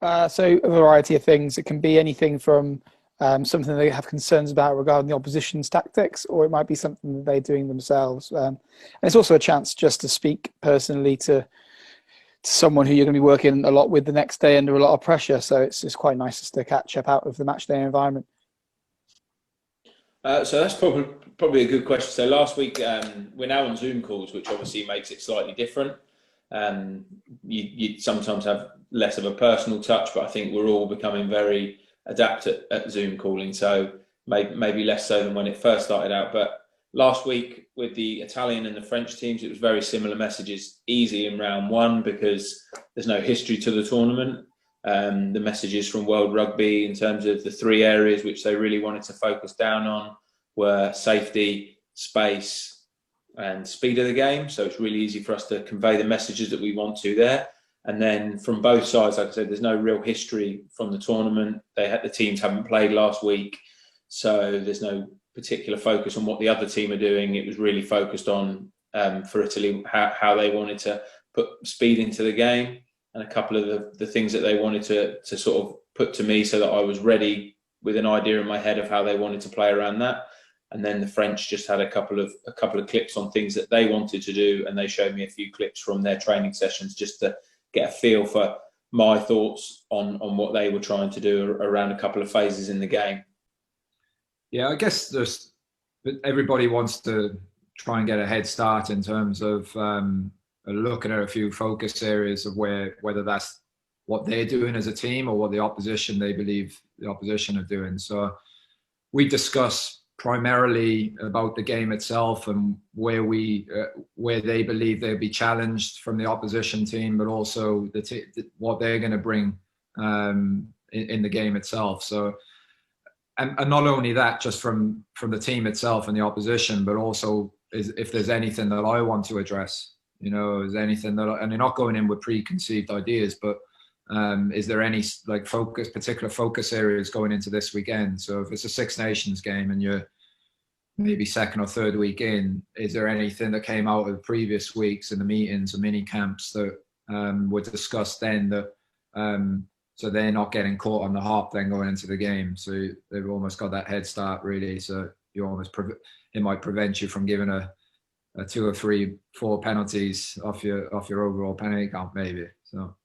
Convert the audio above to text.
So a variety of things. It can be anything from something they have concerns about regarding the opposition's tactics, or it might be something that they're doing themselves. And it's also a chance just to speak personally to someone who you're going to be working a lot with the next day under a lot of pressure. So it's quite nice just to catch up out of the match day environment. So that's probably a good question. So last week we're now on Zoom calls, which obviously makes it slightly different. You sometimes have less of a personal touch, but I think we're all becoming very adept at Zoom calling. So maybe less so than when it first started out. But last week with the Italian and the French teams, it was very similar messages. Easy in round one because there's no history to the tournament. The messages from World Rugby in terms of the three areas which they really wanted to focus down on were safety, space, and speed of the game. So it's really easy for us to convey the messages that we want to there. And then from both sides, like I said, there's no real history from the tournament. The teams haven't played last week, so there's no particular focus on what the other team are doing. It was really focused on, for Italy, how they wanted to put speed into the game, and a couple of the things that they wanted to sort of put to me so that I was ready with an idea in my head of how they wanted to play around that. And then the French just had a couple of clips on things that they wanted to do, and they showed me a few clips from their training sessions just to get a feel for my thoughts on what they were trying to do around a couple of phases in the game. Yeah, I guess everybody wants to try and get a head start in terms of looking at a few focus areas of whether that's what they're doing as a team or what they believe the opposition are doing. So we discuss primarily about the game itself and where they believe they'll be challenged from the opposition team, but also what they're going to bring in the game itself. So, and not only that, just from the team itself and the opposition, but also if there's anything that I want to address, is anything and you're not going in with preconceived ideas, but is there any particular focus areas going into this weekend? So if it's a Six Nations game and you're maybe second or third week in, is there anything that came out of previous weeks in the meetings or mini camps that were discussed then that so they're not getting caught on the hop then going into the game? So they've almost got that head start really. So you almost it might prevent you from giving a 2 or 3, 4 penalties off your overall penalty count maybe. So.